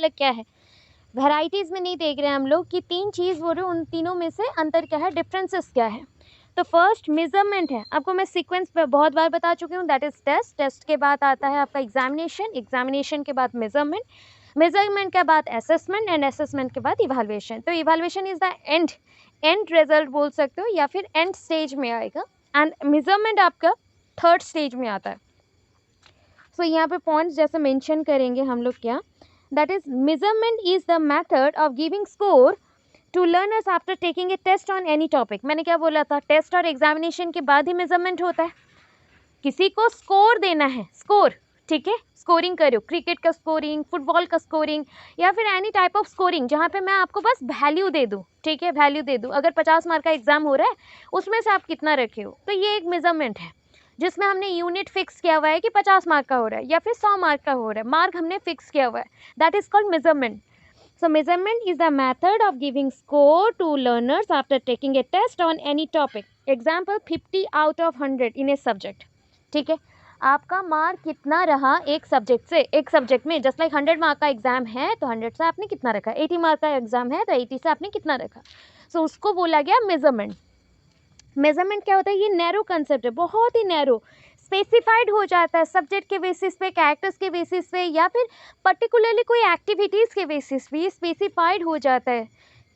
अलग क्या है, वैराइटीज़ में नहीं देख रहे हैं हम लोग कि 3 चीज़ बोल रहे हो, उन तीनों में से अंतर क्या है, डिफरेंसेस क्या है। तो फर्स्ट मेजरमेंट है, आपको मैं सीक्वेंस पे बहुत बार बता चुकी हूँ, दैट इज टेस्ट, टेस्ट के बाद आता है आपका एग्जामिनेशन, एग्जामिनेशन के बाद मेजरमेंट, मेजरमेंट के बाद असेसमेंट एंड असेसमेंट के बाद इवैल्यूएशन। तो evaluation is the end result बोल सकते हो या फिर एंड स्टेज में आएगा, एंड मेजरमेंट आपका थर्ड स्टेज में आता है। सो यहाँ पे पॉइंट्स जैसे मेंशन करेंगे हम लोग क्या, that is measurement is the method of giving score to learners after taking a test on any topic. मैंने क्या बोला था, टेस्ट और एग्जामिनेशन के बाद ही मेजरमेंट होता है। किसी को स्कोर देना है, स्कोर, ठीक है, स्कोरिंग करो, क्रिकेट का स्कोरिंग, फुटबॉल का स्कोरिंग या फिर एनी टाइप ऑफ स्कोरिंग जहाँ पे मैं आपको बस वैल्यू दे दूँ, ठीक है, वैल्यू दे दूँ। अगर 50 मार्क का एग्जाम हो रहा है उसमें से आप कितना रखे हो, तो ये एक मेजरमेंट है जिसमें हमने यूनिट फिक्स किया हुआ है कि 50 मार्क का हो रहा है या फिर 100 मार्क का हो रहा है, मार्क हमने फिक्स किया हुआ है, that is called measurement. So measurement is the method of giving score to learners after taking a test on any topic. Example 50 out of 100 in a subject. ठीक है, आपका मार्क कितना रहा एक सब्जेक्ट से, एक सब्जेक्ट में, जस्ट लाइक 100 मार्क का एग्जाम है तो 100 से आपने कितना रखा, 80 मार्क का एग्जाम है तो 80 से आपने कितना रखा। सो उसको बोला गया मेजरमेंट। मेजरमेंट क्या होता है, ये नैरो कंसेप्ट है, बहुत ही नैरो, स्पेसिफाइड हो जाता है सब्जेक्ट के बेसिस पे, कैरेक्टर्स के बेसिस पे या फिर पर्टिकुलरली कोई एक्टिविटीज़ के बेसिस पे स्पेसिफाइड हो जाता है,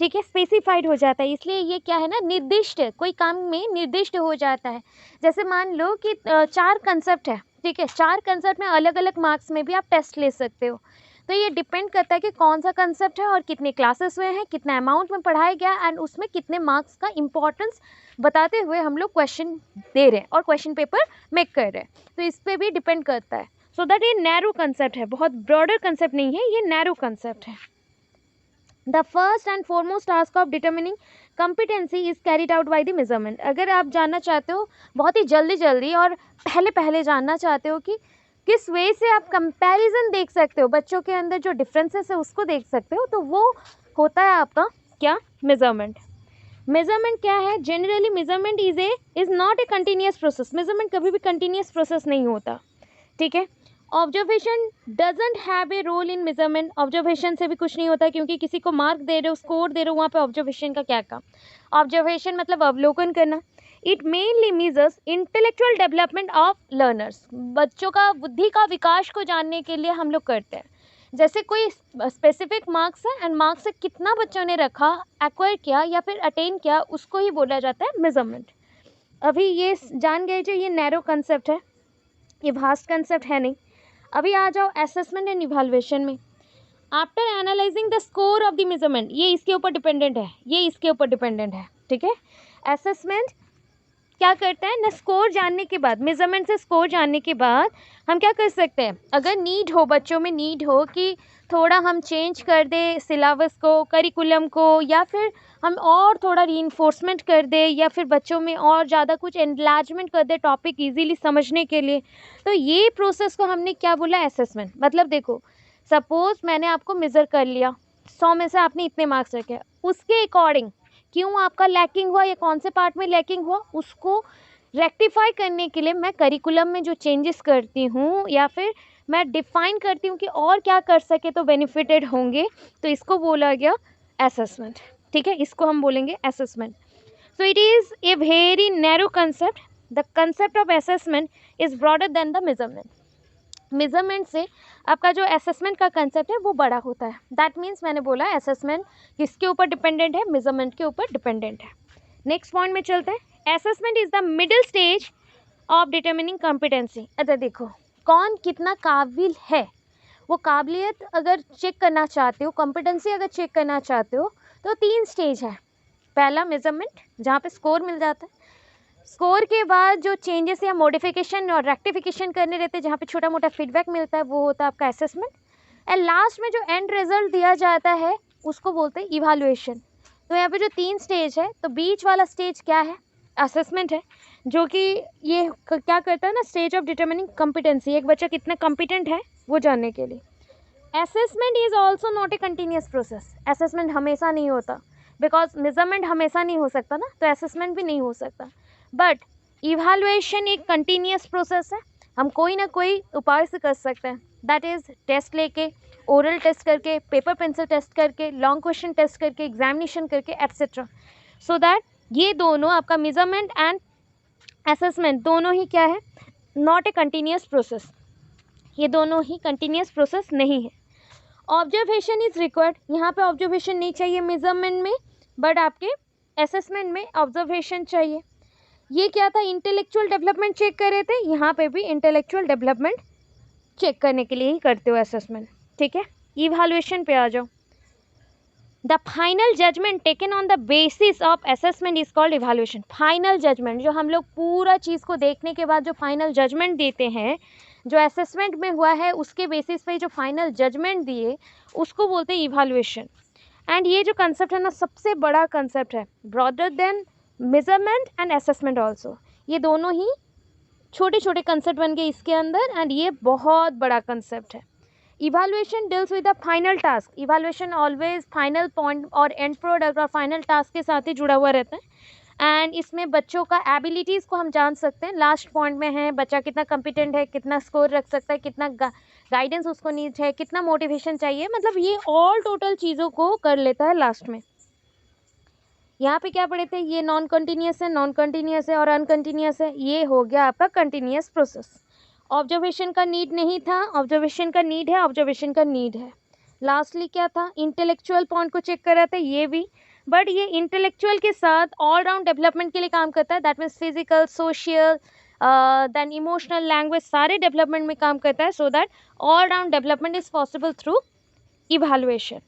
ठीक है, स्पेसिफाइड हो जाता है। इसलिए ये क्या है ना, निर्दिष्ट, कोई काम में निर्दिष्ट हो जाता है। जैसे मान लो कि 4 कंसेप्ट है, ठीक है, 4 कंसेप्ट में अलग अलग मार्क्स में भी आप टेस्ट ले सकते हो। तो ये डिपेंड करता है कि कौन सा कंसेप्ट है और कितने क्लासेस हुए हैं, कितना अमाउंट में पढ़ाया गया एंड उसमें कितने मार्क्स का इंपॉर्टेंस बताते हुए हम लोग क्वेश्चन दे रहे हैं और क्वेश्चन पेपर मेक कर रहे हैं। तो इस पर भी डिपेंड करता है। सो दैट ये नैरो कंसेप्ट है, बहुत ब्रॉडर कंसेप्ट नहीं है, ये नैरो कंसेप्ट है। The first and foremost task of determining competency is carried out by the measurement। अगर आप जानना चाहते हो बहुत ही जल्दी और पहले जानना चाहते हो कि किस वे से आप कंपैरिजन देख सकते हो, बच्चों के अंदर जो डिफरेंसेस है उसको देख सकते हो, तो वो होता है आपका क्या, मेजरमेंट। मेजरमेंट क्या है, generally measurement is not a continuous process. Measurement कभी भी कंटिन्यूस प्रोसेस नहीं होता, ठीक है। Observation doesn't have a role in measurement. Observation से भी कुछ नहीं होता, क्योंकि किसी को मार्क दे रहे हो, स्कोर दे रहे हो, वहाँ पे ऑब्जर्वेशन का क्या काम। ऑब्जर्वेशन मतलब अवलोकन करना। It mainly measures intellectual development of learners. बच्चों का बुद्धि का विकास को जानने के लिए हम लोग करते हैं। जैसे कोई स्पेसिफिक मार्क्स है एंड मार्क्स से कितना बच्चों ने रखा, एक्वायर किया या फिर अटेन किया, उसको ही बोला जाता है मेजरमेंट। अभी ये जान गए जो ये नैरो कंसेप्ट है, ये वास्ट कंसेप्ट है नहीं। अभी आ जाओ असेसमेंट एंड इवैल्यूएशन में। After analysing the score of the measurement, ये इसके ऊपर डिपेंडेंट है, ये इसके ऊपर डिपेंडेंट है, ठीक है। असेसमेंट क्या करता है ना, स्कोर जानने के बाद, मेजरमेंट से स्कोर जानने के बाद हम क्या कर सकते हैं, अगर नीड हो, बच्चों में नीड हो कि थोड़ा हम चेंज कर दे सिलेबस को, करिकुलम को, या फिर हम और थोड़ा रीइंफोर्समेंट कर दे, या फिर बच्चों में और ज़्यादा कुछ एनलार्जमेंट कर दे टॉपिक इजीली समझने के लिए, तो ये प्रोसेस को हमने क्या बोला, असेसमेंट। मतलब देखो, सपोज मैंने आपको मेज़र कर लिया, 100 में से आपने इतने मार्क्स रखे, उसके अकॉर्डिंग क्यों आपका लैकिंग हुआ या कौन से पार्ट में लैकिंग हुआ, उसको रेक्टिफाई करने के लिए मैं करिकुलम में जो चेंजेस करती हूँ या फिर मैं डिफाइन करती हूँ कि और क्या कर सके तो बेनिफिटेड होंगे, तो इसको बोला गया असेसमेंट, ठीक है, इसको हम बोलेंगे assessment. So it is a very narrow concept. The concept of assessment is broader then the measurement. Measurement से आपका जो असेसमेंट का कंसेप्ट है वो बड़ा होता है। दैट मीन्स मैंने बोला असेसमेंट किसके ऊपर डिपेंडेंट है, मेजरमेंट के ऊपर डिपेंडेंट है। नेक्स्ट पॉइंट में चलते हैं। Assessment is the middle stage of determining competency. अच्छा देखो, कौन कितना काबिल है, वो काबिलियत अगर चेक करना चाहते हो, कॉम्पिटेंसी अगर चेक करना चाहते हो, तो 3 स्टेज है। पहला मेजरमेंट, जहाँ पे स्कोर मिल जाता है। स्कोर के बाद जो चेंजेस या मॉडिफिकेशन और रेक्टिफिकेशन करने रहते हैं, जहाँ पे छोटा मोटा फीडबैक मिलता है, वो होता है आपका असेसमेंट। एंड लास्ट में जो एंड रिजल्ट दिया जाता है उसको बोलते हैं इवैल्यूएशन। तो यहाँ पे जो 3 स्टेज है, तो बीच वाला स्टेज क्या है, असेसमेंट है, जो कि ये क्या करता है ना, स्टेज ऑफ डिटर्मिनिंग कॉम्पिटेंसी, एक बच्चा कितना कॉम्पिटेंट है वो जानने के लिए। Assessment is also not a continuous process. Assessment हमेशा नहीं होता, बिकॉज मेजरमेंट हमेशा नहीं हो सकता ना, तो असेसमेंट भी नहीं हो सकता। बट इवैल्यूएशन एक कंटिन्यूस प्रोसेस है, हम कोई ना कोई उपाय से कर सकते हैं, दैट इज़ टेस्ट लेके, ओरल टेस्ट करके, पेपर पेंसिल टेस्ट करके, लॉन्ग क्वेश्चन टेस्ट करके, एग्जामिनेशन करके, एट्सेट्रा, सो दैट ये दोनों आपका मेजरमेंट एंड असेसमेंट दोनों ही क्या है, नॉट ए कंटिन्यूस प्रोसेस, ये दोनों ही कंटिन्यूस प्रोसेस नहीं है। ऑब्जर्वेशन इज रिक्वायर्ड, यहाँ पे ऑब्जर्वेशन नहीं चाहिए मेजरमेंट में, बट आपके असेसमेंट में ऑब्जर्वेशन चाहिए। ये क्या था, इंटेलेक्चुअल डेवलपमेंट चेक कर रहे थे, यहाँ पे भी इंटेलेक्चुअल डेवलपमेंट चेक करने के लिए ही करते हो असेसमेंट, ठीक है। इवैल्यूएशन पे आ जाओ। The final judgment taken on the basis of assessment is called evaluation. Final judgment, जो हम लोग पूरा चीज़ को देखने के बाद जो फाइनल जजमेंट देते हैं, जो असेसमेंट में हुआ है उसके बेसिस पे जो फाइनल जजमेंट दिए, उसको बोलते हैं इवैल्यूएशन। एंड ये जो कंसेप्ट है ना, सबसे बड़ा कंसेप्ट है, broader then measurement and assessment also. ये दोनों ही छोटे छोटे कंसेप्ट बन गए इसके अंदर, एंड ये बहुत बड़ा कंसेप्ट है। Evaluation deals with the final task. Evaluation always final point और एंड प्रोडक्ट और फाइनल टास्क के साथ ही जुड़ा हुआ रहता है। एंड इसमें बच्चों का एबिलिटीज़ को हम जान सकते हैं। लास्ट पॉइंट में है बच्चा कितना कॉम्पिटेंट है, कितना स्कोर रख सकता है, कितना गाइडेंस उसको नीड है, कितना मोटिवेशन चाहिए, मतलब ये ऑल टोटल चीज़ों को कर लेता है लास्ट में। यहाँ पे क्या पढ़े थे, ये नॉन कंटिन्यूस है, नॉन कंटिन्यूस है और अनकंटिन्यूस है, ये हो गया आपका कंटिन्यूस प्रोसेस। ऑब्जर्वेशन का नीड नहीं था, ऑब्जर्वेशन का नीड है, ऑब्जर्वेशन का नीड है। लास्टली क्या था, इंटेलेक्चुअल पॉइंट को चेक कर रहे थे, ये भी, बट ये इंटेलेक्चुअल के साथ ऑल राउंड डेवलपमेंट के लिए काम करता है, that means physical, social, then emotional, language, सारे डेवलपमेंट में काम करता है, so that all round development is possible through evaluation.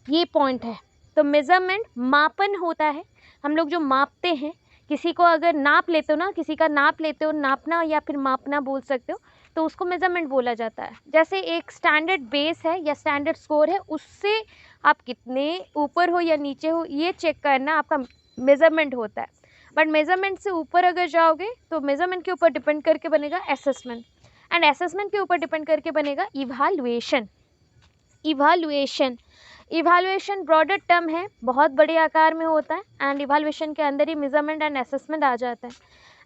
ये पॉइंट है। तो मेजरमेंट मापन होता है, हम लोग जो मापते हैं, किसी को अगर नाप लेते हो ना, किसी का नाप लेते हो, नापना या फिर मापना बोल सकते हो, तो उसको मेजरमेंट बोला जाता है। जैसे एक स्टैंडर्ड बेस है या स्टैंडर्ड स्कोर है, उससे आप कितने ऊपर हो या नीचे हो, ये चेक करना आपका मेजरमेंट होता है। बट मेजरमेंट से ऊपर अगर जाओगे तो मेजरमेंट के ऊपर डिपेंड करके बनेगा असेसमेंट, एंड असेसमेंट के ऊपर डिपेंड करके बनेगा इवैल्यूएशन। इवैल्यूएशन ब्रॉडर टर्म है, बहुत बड़े आकार में होता है, एंड इवैल्यूएशन के अंदर ही मेजरमेंट एंड असेसमेंट आ जाता है,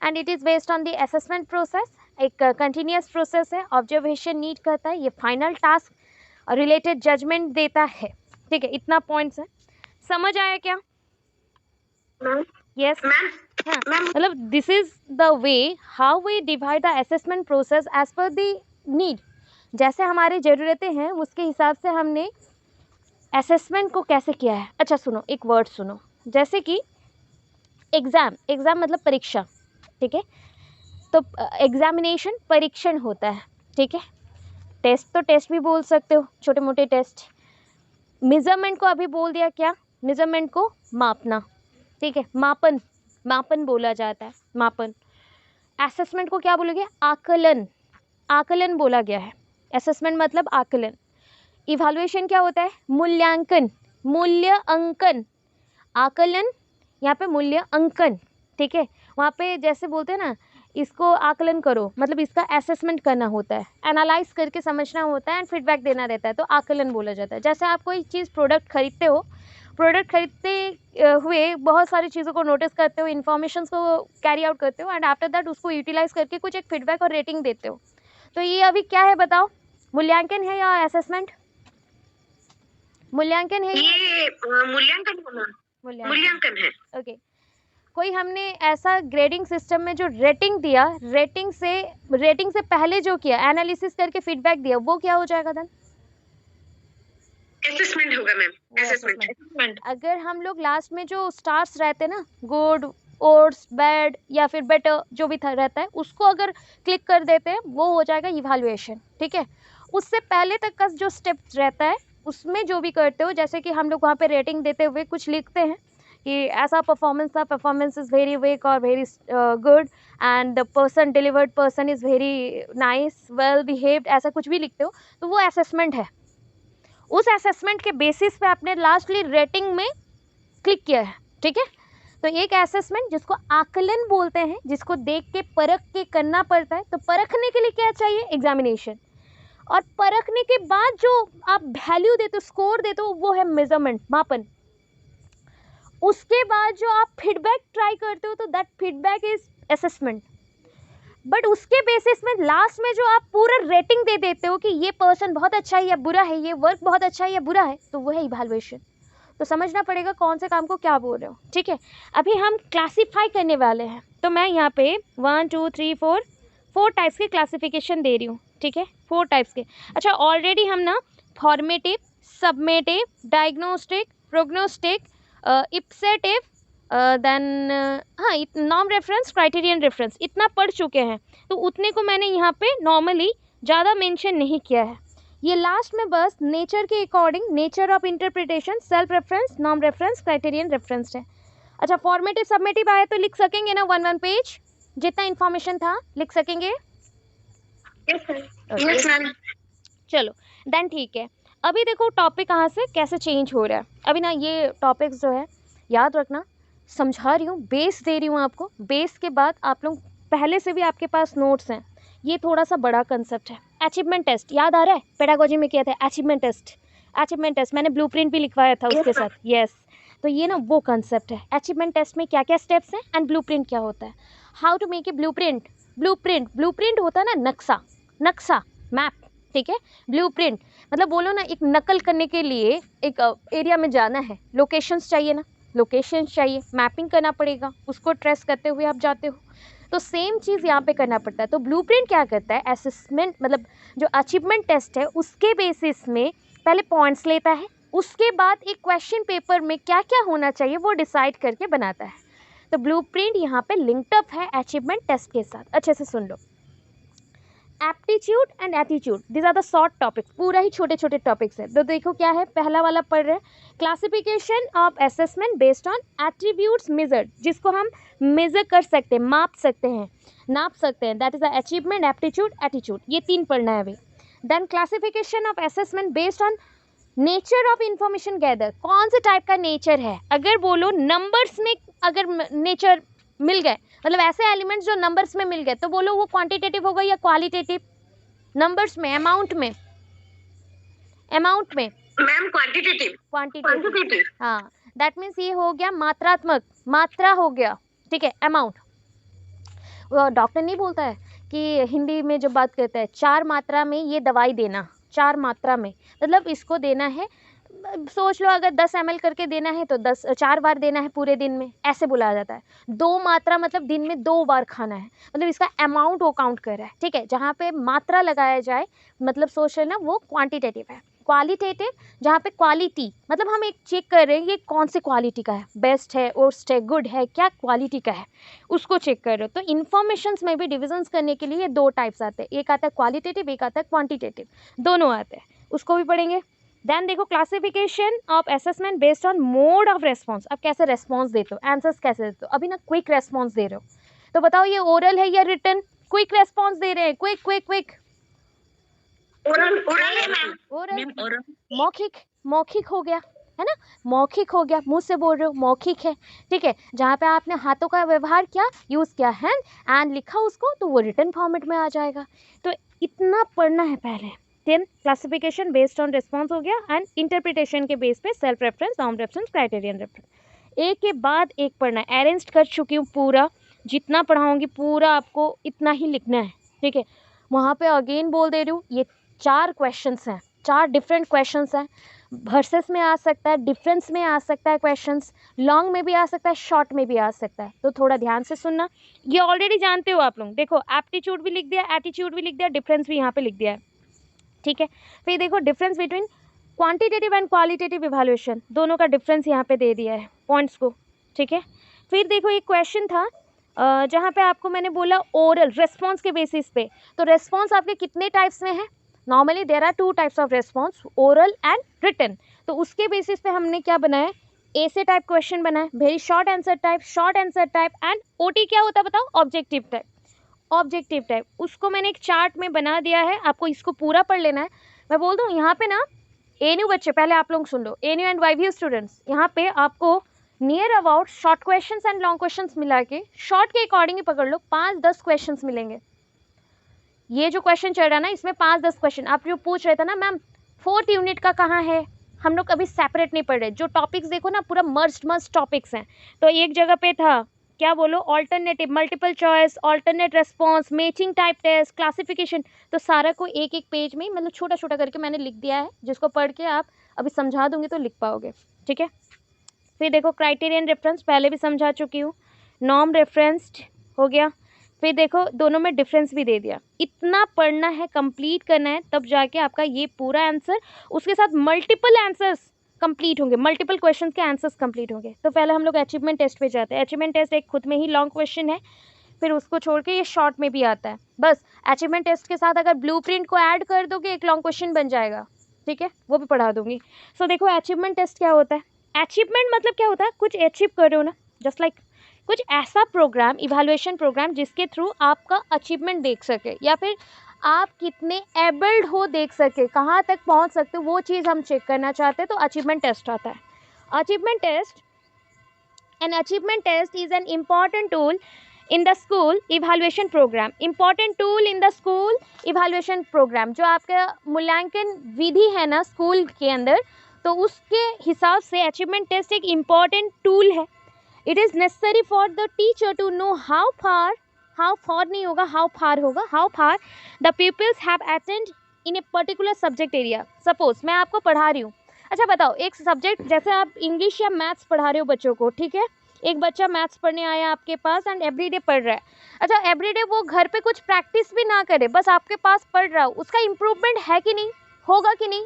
and it is based on the assessment process. एक कंटिन्यूस प्रोसेस है, ऑब्जर्वेशन नीड करता है, ये फाइनल टास्क रिलेटेड जजमेंट देता है, ठीक है। इतना पॉइंट्स है, समझ आया क्या? यस हाँ, मतलब this is the way how we divide the assessment process as per the need. जैसे हमारी ज़रूरतें हैं उसके हिसाब से हमने असेसमेंट को कैसे किया है। अच्छा सुनो, एक वर्ड सुनो, जैसे कि एग्ज़ाम, एग्ज़ाम मतलब परीक्षा, ठीक है। तो एग्जामिनेशन परीक्षण होता है, ठीक है। टेस्ट तो टेस्ट भी बोल सकते हो, छोटे मोटे टेस्ट। मेजरमेंट को अभी बोल दिया क्या, मेजरमेंट को मापना, ठीक है, मापन, मापन बोला जाता है, मापन। असेसमेंट को क्या बोलोगे, आकलन, आकलन बोला गया है। असेसमेंट मतलब आकलन। इवैल्यूएशन क्या होता है, मूल्यांकन, मूल्य अंकन। आकलन यहाँ पे मूल्य अंकन, ठीक है। वहाँ पे जैसे बोलते हैं ना, इसको आकलन करो, मतलब इसका असेसमेंट करना होता है, एनालाइज करके समझना होता है एंड फीडबैक देना रहता है, तो आकलन बोला जाता है। जैसे आप कोई चीज़ प्रोडक्ट खरीदते हो, प्रोडक्ट खरीदते हुए बहुत सारी चीज़ों को नोटिस करते हो, इन्फॉर्मेशन को कैरी आउट करते हो, एंड आफ्टर दैट उसको यूटिलाइज करके कुछ एक फीडबैक और रेटिंग देते हो। तो ये अभी क्या है बताओ, मूल्यांकन है या असेसमेंट? मूल्यांकन है, ये मूल्यांकन है। ओके। कोई हमने ऐसा ग्रेडिंग सिस्टम में जो रेटिंग दिया, रेटिंग से पहले जो किया, एनालिसिस करके फीडबैक दिया, वो क्या हो जाएगा देन? असेसमेंट होगा मैम, असेसमेंट। अगर हम लोग लास्ट में जो स्टार्स रहते हैं ना, गुड, ओर्स, बैड या फिर बेटर, जो भी रहता है, उसको अगर क्लिक कर देते हैं, वो हो जाएगा इवैल्यूएशन, ठीक है। उससे पहले तक का जो स्टेप रहता है, उसमें जो भी करते हो, जैसे कि हम लोग वहाँ पे रेटिंग देते हुए कुछ लिखते हैं कि ऐसा परफॉर्मेंस था, परफॉर्मेंस इज़ वेरी वीक और very good, and the person delivered person is very nice, well behaved, ऐसा कुछ भी लिखते हो, तो वो असेसमेंट है। उस असेसमेंट के बेसिस पे आपने लास्टली रेटिंग में क्लिक किया है, ठीक है। तो एक असेसमेंट जिसको आकलन बोलते हैं, जिसको देख के परख के करना पड़ता है। तो परखने के लिए क्या चाहिए, एग्जामिनेशन, और परखने के बाद जो आप वैल्यू देते हो, स्कोर देते हो, वो है मेजरमेंट, मापन। उसके बाद जो आप फीडबैक ट्राई करते हो, तो that feedback is assessment. But उसके बेसिस में लास्ट में जो आप पूरा रेटिंग दे देते हो कि ये पर्सन बहुत अच्छा है या बुरा है, ये वर्क बहुत अच्छा है या बुरा है, तो वो है इवैल्यूएशन। तो समझना पड़ेगा कौन से काम को क्या बोल रहे हो, ठीक है। अभी हम क्लासीफाई करने वाले हैं, तो मैं यहाँ पे 1 2 3 4 टाइप्स के क्लासिफिकेशन दे रही हूँ, ठीक है, 4 टाइप्स के। अच्छा, ऑलरेडी हम ना formative, summative, diagnostic, prognostic, ipsative, then हाँ नॉर्म रेफरेंस, क्राइटेरियन रेफरेंस इतना पढ़ चुके हैं, तो उतने को मैंने यहाँ पे नॉर्मली ज़्यादा मेंशन नहीं किया है। ये लास्ट में बस नेचर के according, nature of interpretation, self reference, norm reference, criterion reference है। अच्छा, फॉर्मेटिव सबमेटिव आया तो लिख सकेंगे ना 1 पेज, जितना इन्फॉर्मेशन था लिख सकेंगे? Yes ma'am. चलो देन ठीक है। अभी देखो टॉपिक कहाँ से कैसे चेंज हो रहा है। अभी ना ये टॉपिक्स जो है याद रखना, समझा रही हूँ, बेस दे रही हूँ आपको, बेस के बाद आप लोग पहले से भी आपके पास नोट्स हैं। ये थोड़ा सा बड़ा कंसेप्ट है। अचीवमेंट टेस्ट याद आ रहा है, पेडागोजी में किया था अचीवमेंट टेस्ट। अचीवमेंट टेस्ट मैंने ब्लूप्रिंट भी लिखवाया था उसके साथ, यस। तो ये ना वो कंसेप्ट है, अचीवमेंट टेस्ट में क्या क्या स्टेप्स हैं एंड ब्लूप्रिंट क्या होता है, how to make a blueprint. Blueprint होता है ना नक्शा, नक्शा मैप, ठीक है। ब्लूप्रिंट मतलब बोलो ना, एक नकल करने के लिए एक एरिया में जाना है, लोकेशंस चाहिए ना, लोकेशंस चाहिए, मैपिंग करना पड़ेगा, उसको ट्रेस करते हुए आप जाते हो। तो सेम चीज़ यहाँ पे करना पड़ता है। तो ब्लूप्रिंट क्या करता है, असेसमेंट मतलब जो अचीवमेंट टेस्ट है उसके बेसिस में पहले पॉइंट्स लेता है, उसके बाद एक क्वेश्चन पेपर में क्या क्या होना चाहिए वो डिसाइड करके बनाता है। तो ब्लूप्रिंट यहाँ पे लिंक्ड अप है अचीवमेंट टेस्ट के साथ। अच्छे से सुन लो, aptitude and attitude, this are the short topics, पूरा ही छोटे छोटे टॉपिक्स है। तो देखो क्या है, पहला वाला पढ़ रहे हैं, classification of assessment based on attributes measured, जिसको हम मेजर कर सकते हैं, माप सकते हैं, नाप सकते हैं, that is the achievement, aptitude, attitude. ये 3 पढ़ना है अभी। Then classification of assessment based on nature of information gather, कौन से टाइप का नेचर है। अगर बोलो नंबर्स में अगर नेचर मिल गए, मतलब ऐसे एलिमेंट्स जो नंबर्स में मिल गए, तो बोलो वो क्वांटिटेटिव होगा या क्वालिटेटिव। नंबर्स में, अमाउंट में, अमाउंट में मैम क्वांटिटेटिव। क्वांटिटेटिव, हाँ दैट मीन्स ये हो गया मात्रात्मक, मात्रा हो गया, ठीक है, अमाउंट। डॉक्टर नहीं बोलता है कि हिंदी में जो बात करता है 4 मात्रा में ये दवाई देना, 4 मात्रा में मतलब इसको देना है, सोच लो अगर 10 ml करके देना है तो 4 बार देना है पूरे दिन में, ऐसे बुलाया जाता है। 2 मात्रा मतलब दिन में 2 बार खाना है, मतलब इसका अमाउंट वो काउंट कर रहा है, ठीक है। जहाँ पे मात्रा लगाया जाए मतलब सोच लेना वो क्वांटिटेटिव है। क्वालिटेटिव जहाँ पे क्वालिटी मतलब हम एक चेक कर रहे हैं ये कौन से क्वालिटी का है, बेस्ट है, वर्स्ट है, गुड है, क्या क्वालिटी का है उसको चेक कर रहे हो। तो इन्फॉर्मेशंस में भी डिविजन्स करने के लिए 2 टाइप्स आते हैं, एक आता है क्वालिटेटिव, एक आता है क्वांटिटेटिव, दोनों आते हैं, उसको भी पढ़ेंगे। देन देखो classification of assessment based on mode of response, अब कैसे रेस्पॉन्स देते हो, आंसर्स कैसे देते हो। अभी ना क्विक रेस्पॉन्स दे रहे हो, तो बताओ ये ओरल है या रिटन। क्विक रेस्पॉन्स दे रहे हैं, क्विक क्विक क्विक। ओरल है मैम। ओरल, मौखिक, मौखिक हो गया है ना, मौखिक हो गया, मुंह से बोल रहे हो, मौखिक है, ठीक है। जहाँ पे आपने हाथों का व्यवहार किया, यूज़ किया, हैंड एंड लिखा उसको, तो वो रिटन फॉर्मेट में आ जाएगा। तो इतना पढ़ना है पहले। Then classification based on response हो गया एंड इंटरप्रिटेशन के बेस पे self reference, norm reference, criterion reference. एक के बाद एक पढ़ना है, अरेंज कर चुकी हूँ पूरा, जितना पढ़ाऊँगी पूरा आपको इतना ही लिखना है, ठीक है। वहाँ पे अगेन बोल दे रही हूँ, ये 4 क्वेश्चंस हैं, 4 डिफरेंट क्वेश्चंस हैं। वर्सेस में आ सकता है, डिफरेंस में आ सकता है क्वेश्चंस, लॉन्ग में भी आ सकता है, शॉर्ट में भी आ सकता है। तो थोड़ा ध्यान से सुनना, ये ऑलरेडी जानते हो आप लोग। देखो एप्टीट्यूड भी लिख दिया, एटीट्यूड भी लिख दिया, डिफरेंस भी यहाँ पे लिख दिया है, ठीक है। फिर देखो difference between quantitative and qualitative evaluation, दोनों का डिफरेंस यहाँ पे दे दिया है पॉइंट्स को, ठीक है। फिर देखो एक क्वेश्चन था जहाँ पे आपको मैंने बोला ओरल रेस्पॉन्स के बेसिस पे, तो रेस्पॉन्स आपके कितने टाइप्स में है, normally there are 2 types of response, oral and written. तो उसके बेसिस पे हमने क्या बनाया, ऐसे टाइप क्वेश्चन बनाए, very short answer type, short answer type and OT क्या होता है बताओ, ऑब्जेक्टिव टाइप, ऑब्जेक्टिव टाइप। उसको मैंने एक चार्ट में बना दिया है, आपको इसको पूरा पढ़ लेना है। मैं बोल दूँ यहाँ पे ना एनयू बच्चे, पहले आप लोग सुन लो, एनयू एंड वाईवीयू स्टूडेंट्स, यहाँ पे आपको near about short questions and long questions मिला के, शॉर्ट के अकॉर्डिंग ही पकड़ लो, 5-10 क्वेश्चंस मिलेंगे। ये जो क्वेश्चन चल रहा है ना, इसमें 5-10 क्वेश्चन। आप जो पूछ रहे थे ना मैम 4th यूनिट का कहाँ है, हम लोग कभी सेपरेट नहीं पढ़ रहे, जो टॉपिक्स देखो ना पूरा मर्ज टॉपिक्स हैं। तो एक जगह पे था क्या बोलो, alternative, multiple choice, alternate response, matching type test, classification. तो सारा को एक एक पेज में मतलब छोटा छोटा करके मैंने लिख दिया है, जिसको पढ़ के आप अभी समझा दूंगी तो लिख पाओगे, ठीक है। फिर देखो क्राइटेरियन रेफरेंस पहले भी समझा चुकी हूँ, नॉर्म रेफरेंस्ड हो गया। फिर देखो दोनों में डिफरेंस भी दे दिया। इतना पढ़ना है, कंप्लीट करना है, तब जाके आपका ये पूरा आंसर, उसके साथ मल्टीपल आंसर्स कंप्लीट होंगे, मल्टीपल क्वेश्चंस के आंसर्स कंप्लीट होंगे। तो पहले हम लोग अचीवमेंट टेस्ट पे जाते हैं। अचीवमेंट टेस्ट एक खुद में ही लॉन्ग क्वेश्चन है, फिर उसको छोड़ के ये शॉर्ट में भी आता है। बस अचीवमेंट टेस्ट के साथ अगर ब्लूप्रिंट को ऐड कर दोगे एक लॉन्ग क्वेश्चन बन जाएगा, ठीक है, वो भी पढ़ा दूंगी। सो देखो अचीवमेंट टेस्ट क्या होता है। अचीवमेंट मतलब क्या होता है, कुछ अचीव कर रहे हो ना, जस्ट लाइक कुछ ऐसा प्रोग्राम, इवैल्यूएशन प्रोग्राम जिसके थ्रू आपका अचीवमेंट देख सके, या फिर आप कितने एबल्ड हो देख सके, कहाँ तक पहुँच सकते हो, वो चीज़ हम चेक करना चाहते हैं, तो अचीवमेंट टेस्ट आता है। Achievement test, an achievement test is an important tool in the school evaluation program, important tool in the school evaluation program। जो आपका मूल्यांकन विधि है ना स्कूल के अंदर, तो उसके हिसाब से अचीवमेंट टेस्ट एक इम्पॉर्टेंट टूल है। It is necessary for the teacher to know how far नहीं होगा, हाउ फार होगा, how far the peoples have attend in a particular subject area. Suppose मैं आपको पढ़ा रही हूँ, अच्छा बताओ, एक सब्जेक्ट जैसे आप इंग्लिश या मैथ्स पढ़ा रहे हो बच्चों को, ठीक है, एक बच्चा मैथ्स पढ़ने आया आपके पास एंड एवरीडे पढ़ रहा है। अच्छा एवरीडे वो घर पे कुछ प्रैक्टिस भी ना करे, बस आपके पास पढ़ रहा हो, उसका इम्प्रूवमेंट है कि नहीं, होगा कि नहीं,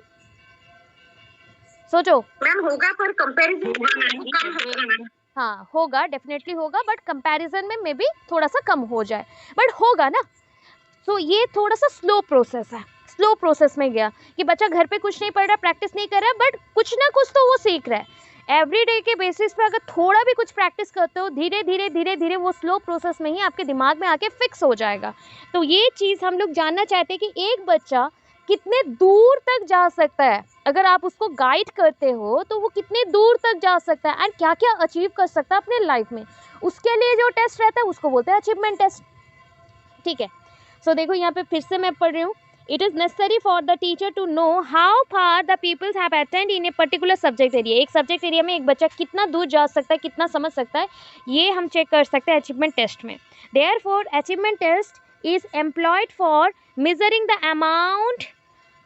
सोचो। मैम होगा, पर कंपैरिजन कम होगा। हाँ होगा, डेफिनेटली होगा, बट कंपैरिजन में मे बी थोड़ा सा कम हो जाए, बट होगा ना। सो ये थोड़ा सा स्लो प्रोसेस है, स्लो प्रोसेस में गया कि बच्चा घर पे कुछ नहीं पढ़ रहा, प्रैक्टिस नहीं कर रहा है, बट कुछ ना कुछ तो वो सीख रहा है। एवरीडे के बेसिस पे अगर थोड़ा भी कुछ प्रैक्टिस करते हो, धीरे धीरे धीरे धीरे वो स्लो प्रोसेस में ही आपके दिमाग में आके फिक्स हो जाएगा। तो ये चीज़ हम लोग जानना चाहते हैं कि एक बच्चा कितने दूर तक जा सकता है, अगर आप उसको गाइड करते हो तो वो कितने दूर तक जा सकता है एंड क्या क्या अचीव कर सकता है अपने लाइफ में। उसके लिए जो टेस्ट रहता है उसको बोलते हैं अचीवमेंट टेस्ट, ठीक है। सो देखो यहाँ पे फिर से मैं पढ़ रही हूँ। It is necessary for the teacher to know how far the peoples have attend in a particular subject area. एक सब्जेक्ट एरिया में एक बच्चा कितना दूर जा सकता है, कितना समझ सकता है, ये हम चेक कर सकते हैं अचीवमेंट टेस्ट में। Therefore achievement test is employed for measuring the amount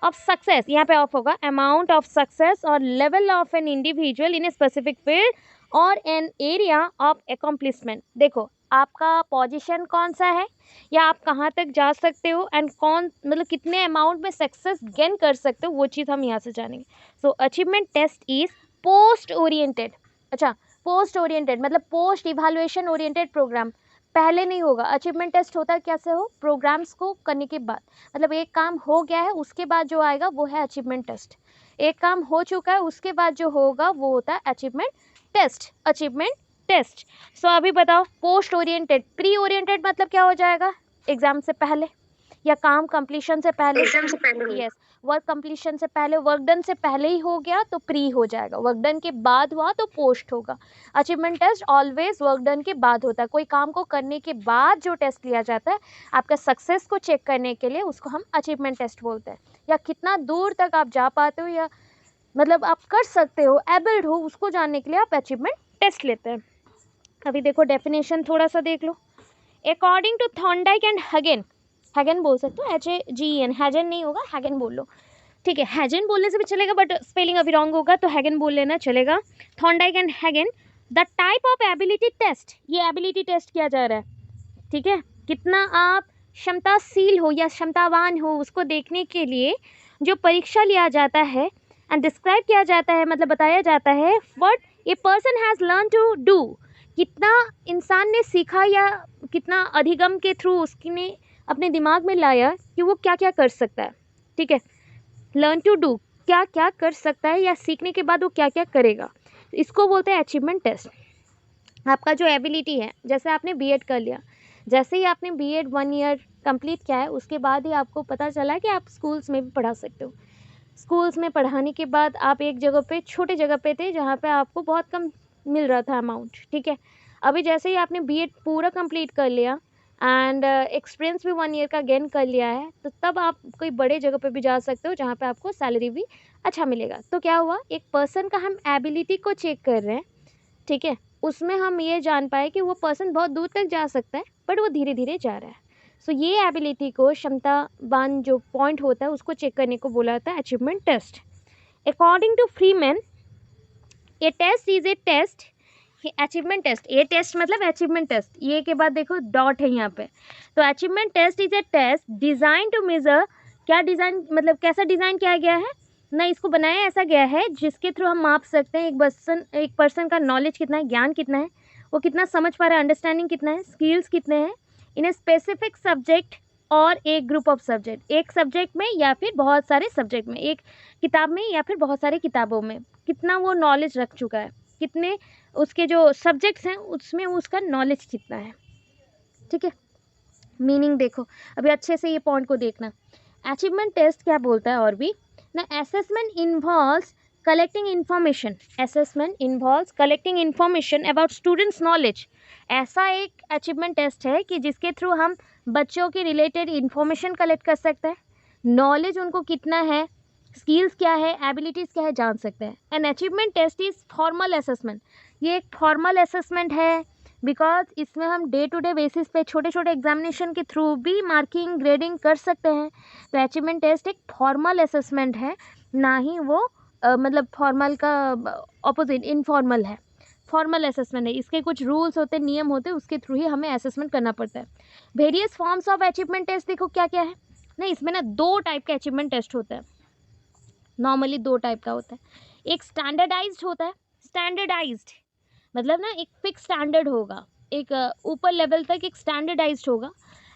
of success, यहाँ पे ऑफ होगा, अमाउंट ऑफ सक्सेस और level of an individual in a specific field और एन एरिया ऑफ अकम्प्लिशमेंट। देखो आपका पोजीशन कौन सा है, या आप कहाँ तक जा सकते हो एंड कौन मतलब कितने अमाउंट में सक्सेस गेन कर सकते हो, वो चीज़ हम यहाँ से जानेंगे। So achievement test is post oriented. अच्छा पोस्ट ओरिएंटेड मतलब पोस्ट इवैल्यूएशन ओरिएंटेड प्रोग्राम, पहले नहीं होगा। अचीवमेंट टेस्ट होता कैसे हो, प्रोग्राम्स को करने के बाद, मतलब एक काम हो गया है उसके बाद जो आएगा वो है अचीवमेंट टेस्ट। एक काम हो चुका है उसके बाद जो होगा वो होता है अचीवमेंट टेस्ट, अचीवमेंट टेस्ट। सो अभी बताओ पोस्ट ओरिएंटेड, प्री ओरिएंटेड मतलब क्या हो जाएगा, एग्जाम से पहले या काम कंप्लीशन से पहले, यस वर्क कंप्लीशन से पहले, वर्क डन से पहले ही हो गया तो प्री हो जाएगा, वर्क डन के बाद हुआ तो पोस्ट होगा। Achievement test always work done के बाद होता है, कोई काम को करने के बाद जो टेस्ट लिया जाता है आपका सक्सेस को चेक करने के लिए, उसको हम अचीवमेंट टेस्ट बोलते हैं। या कितना दूर तक आप जा पाते हो या मतलब आप कर सकते हो, एबल्ड हो, उसको जानने के लिए आप अचीवमेंट टेस्ट लेते हैं। अभी देखो डेफिनेशन थोड़ा सा देख लो। According to Thorndike and Hagen, Hagen बोल सकते हो, HAGEN, हैजन नहीं होगा, हैगन बोल लो, ठीक है। हैजन बोलने से भी चलेगा बट स्पेलिंग अभी रॉन्ग होगा तो हैगन बोल लेना चलेगा। Thorndike and Hagen, the type of ability test, ये एबिलिटी टेस्ट किया जा रहा है, ठीक है, कितना आप क्षमताशील हो या क्षमतावान हो उसको देखने के लिए जो परीक्षा लिया जाता है एंड डिस्क्राइब किया जाता है, मतलब बताया जाता है what a person has learn to do, कितना इंसान ने सीखा या कितना अधिगम के थ्रू उसने अपने दिमाग में लाया कि वो क्या क्या कर सकता है, ठीक है। लर्न टू डू, क्या क्या कर सकता है या सीखने के बाद वो क्या क्या करेगा, इसको बोलते हैं अचीवमेंट टेस्ट। आपका जो एबिलिटी है, जैसे आपने बीएड कर लिया, जैसे ही आपने बीएड 1 ईयर कंप्लीट किया है उसके बाद ही आपको पता चला कि आप स्कूल्स में भी पढ़ा सकते हो। स्कूल्स में पढ़ाने के बाद आप एक जगह पे, छोटे जगह पे थे जहाँ पे आपको बहुत कम मिल रहा था अमाउंट, ठीक है। अभी जैसे ही आपने बीएड पूरा कंप्लीट कर लिया एंड एक्सपीरियंस भी 1 ईयर का गेन कर लिया है, तो तब आप कोई बड़े जगह पे भी जा सकते हो जहाँ पे आपको सैलरी भी अच्छा मिलेगा। तो क्या हुआ, एक पर्सन का हम एबिलिटी को चेक कर रहे हैं, ठीक है, उसमें हम ये जान पाए कि वो पर्सन बहुत दूर तक जा सकता है बट वो धीरे धीरे जा रहा है। सो ये एबिलिटी को, क्षमतावान जो पॉइंट होता है उसको चेक करने को बोला जाता है achievement test. According to Freeman, a test is a test, achievement test, a test मतलब अचीवमेंट टेस्ट, ये के बाद देखो डॉट है यहाँ पे। तो achievement test is a test design to measure, क्या डिज़ाइन मतलब कैसा डिज़ाइन किया गया है ना, इसको बनाया ऐसा गया है जिसके थ्रू हम माप सकते हैं एक पर्सन का नॉलेज कितना है, ज्ञान कितना है, वो कितना समझ पा रहा है, अंडरस्टैंडिंग कितना है, स्किल्स कितने हैं इन ए स्पेसिफिक सब्जेक्ट और एक ग्रुप ऑफ सब्जेक्ट, एक सब्जेक्ट में या फिर बहुत सारे सब्जेक्ट में, एक किताब में या फिर बहुत सारे किताबों में कितना वो नॉलेज रख चुका है, कितने उसके जो सब्जेक्ट्स हैं उसमें उसका नॉलेज कितना है। ठीक है, मीनिंग देखो अभी अच्छे से ये पॉइंट को देखना। अचीवमेंट टेस्ट क्या बोलता है और भी ना, assessment involves collecting information, assessment involves collecting information about students knowledge. ऐसा एक अचीवमेंट टेस्ट है कि जिसके थ्रू हम बच्चों के रिलेटेड इन्फॉर्मेशन कलेक्ट कर सकते हैं, नॉलेज उनको कितना है, स्किल्स क्या है, एबिलिटीज़ क्या है, जान सकते हैं। An achievement test is formal assessment, ये एक फॉर्मल असेसमेंट है बिकॉज इसमें हम डे टू डे बेसिस पे छोटे छोटे एग्जामिनेशन के थ्रू भी मार्किंग ग्रेडिंग कर सकते हैं। तो अचीवमेंट टेस्ट एक फॉर्मल असेसमेंट है, ना ही वो मतलब फॉर्मल का ऑपोजिट इनफॉर्मल है, फॉर्मल असेसमेंट है। इसके कुछ रूल्स होते हैं, नियम होते हैं, उसके थ्रू ही हमें असेसमेंट करना पड़ता है। Various forms of achievement test देखो क्या क्या है ना, इसमें ना 2 टाइप के अचीवमेंट टेस्ट होता है, नॉर्मली 2 टाइप का होता है। एक स्टैंडर्डाइज्ड होता है, स्टैंडर्डाइज्ड मतलब ना एक फिक्स स्टैंडर्ड होगा, एक ऊपर लेवल तक एक स्टैंडर्डाइज्ड होगा,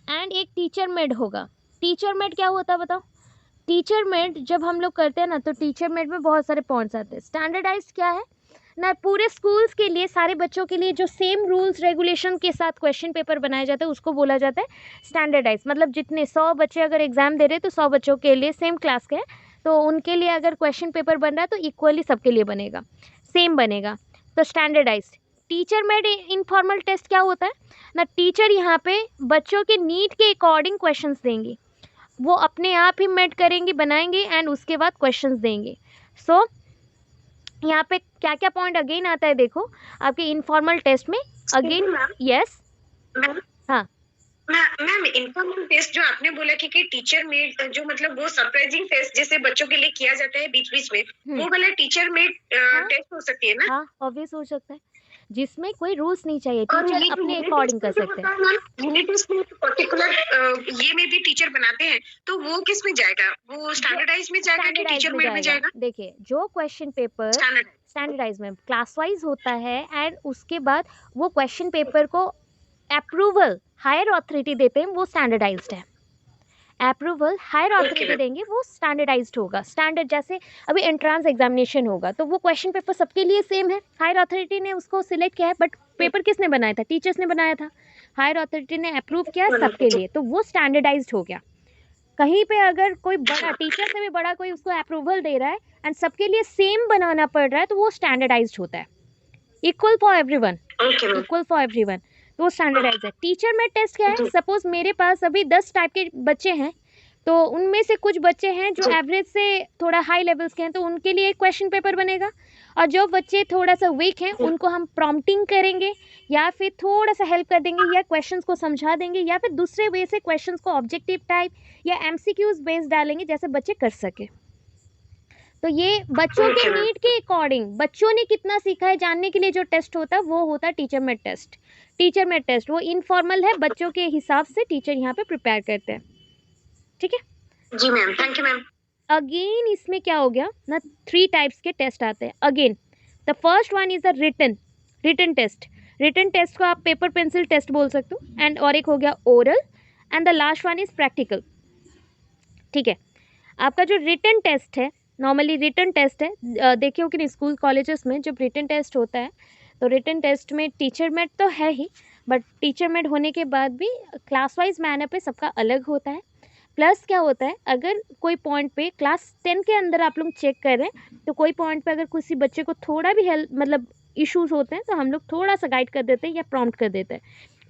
एंड एक टीचर मेड होगा। टीचर मेड क्या होता है बताओ? टीचर मेड जब हम लोग करते हैं ना तो टीचर मेड में बहुत सारे पॉइंट्स आते हैं। स्टैंडर्डाइज्ड क्या है ना, पूरे स्कूल्स के लिए सारे बच्चों के लिए जो सेम रूल्स रेगुलेशन के साथ क्वेश्चन पेपर बनाए जाते हैं उसको बोला जाता है स्टैंडर्डाइज। मतलब जितने 100 बच्चे अगर एग्जाम दे रहे हैं तो 100 बच्चों के लिए सेम क्लास के हैं, तो उनके लिए अगर क्वेश्चन पेपर बन रहा है तो इक्वली सबके लिए बनेगा, सेम बनेगा, तो standardized. Teacher made informal test क्या होता है ना, टीचर यहाँ पे बच्चों के नीड के अकॉर्डिंग क्वेश्चंस देंगे, वो अपने आप ही मेड करेंगे, बनाएंगे एंड उसके बाद क्वेश्चंस देंगे। सो यहाँ पे क्या क्या पॉइंट अगेन आता है देखो आपके इनफॉर्मल टेस्ट में अगेन। यस हाँ मैम, इनफॉर्मल टेस्ट जो आपने बोला कि टीचर मेड जो मतलब वो सरप्राइजिंग टेस्ट जैसे बच्चों के लिए किया जाता है बीच बीच में, वो वाला टीचर मेड टेस्ट हो सकती है ना? हाँ ऑब्वियस हो सकता है, जिसमें कोई रूल्स नहीं चाहिए, टीचर अपने अकॉर्डिंग कर सकते हैं। यूनिट टेस्ट में पर्टिकुलर ये में भी टीचर बनाते हैं, तो वो किस में जाएगा? वो स्टैंडर्डाइज में जाएगा कि टीचर मेड में जाएगा? देखिए जो क्वेश्चन पेपर स्टैंडर्डाइज में क्लासवाइज होता है एंड उसके बाद वो क्वेश्चन पेपर को अप्रूवल हायर अथॉरिटी देते हैं, वो स्टैंडर्डाइज्ड है। अप्रूवल हायर अथॉरिटी देंगे वो स्टैंडर्डाइज्ड होगा। स्टैंडर्ड जैसे अभी एंट्रांस एग्जामिनेशन होगा तो वो क्वेश्चन पेपर सबके लिए सेम है, हायर अथॉरिटी ने उसको सिलेक्ट किया है, बट पेपर किसने बनाया था? टीचर्स ने बनाया था, हायर अथॉरिटी ने अप्रूव किया सबके लिए, तो वो स्टैंडर्डाइज्ड हो गया। कहीं पे अगर कोई बड़ा टीचर से भी बड़ा कोई उसको अप्रूवल दे रहा है एंड सबके लिए सेम बनाना पड़ रहा है तो वो स्टैंडर्डाइज्ड होता है, equal for everyone, equal for everyone, तो वो स्टैंडर्डाइज है। टीचर मेड टेस्ट क्या है? सपोज मेरे पास अभी 10 टाइप के बच्चे हैं, तो उनमें से कुछ बच्चे हैं जो एवरेज से थोड़ा हाई लेवल्स के हैं, तो उनके लिए एक क्वेश्चन पेपर बनेगा, और जो बच्चे थोड़ा सा वीक हैं उनको हम प्रॉम्प्टिंग करेंगे या फिर थोड़ा सा हेल्प कर देंगे या क्वेश्चंस को समझा देंगे या फिर दूसरे वे से क्वेश्चंस को ऑब्जेक्टिव टाइप या एमसीक्यूज बेस्ड डालेंगे जैसे बच्चे कर सके। तो ये बच्चों के नीड के अकॉर्डिंग बच्चों ने कितना सीखा है जानने के लिए जो टेस्ट होता है वो होता है teacher made test. Teacher made test वो इनफॉर्मल है, बच्चों के हिसाब से टीचर यहाँ पे प्रिपेयर करते हैं। ठीक है जी ma'am, thank you ma'am. Again इसमें क्या हो गया ना, 3 टाइप्स के टेस्ट आते हैं। Again the first one is the written test. Written test को आप पेपर पेंसिल टेस्ट बोल सकते हो, एंड और एक हो गया oral, and the last one is practical. ठीक है, आपका जो रिटन टेस्ट है, नॉर्मली रिटन टेस्ट है, देखिए हो कि स्कूल कॉलेजेस में जब रिटन टेस्ट होता है तो रिटन टेस्ट में टीचर मेड तो है ही, बट टीचर मेड होने के बाद भी क्लास वाइज मैनर पे सबका अलग होता है। प्लस क्या होता है, अगर कोई पॉइंट पे क्लास 10 के अंदर आप लोग चेक कर रहे हैं तो कोई पॉइंट पे अगर किसी बच्चे को थोड़ा भी हेल्प मतलब इश्यूज होते हैं तो हम लोग थोड़ा सा गाइड कर देते हैं या प्रॉम्प्ट कर देते हैं।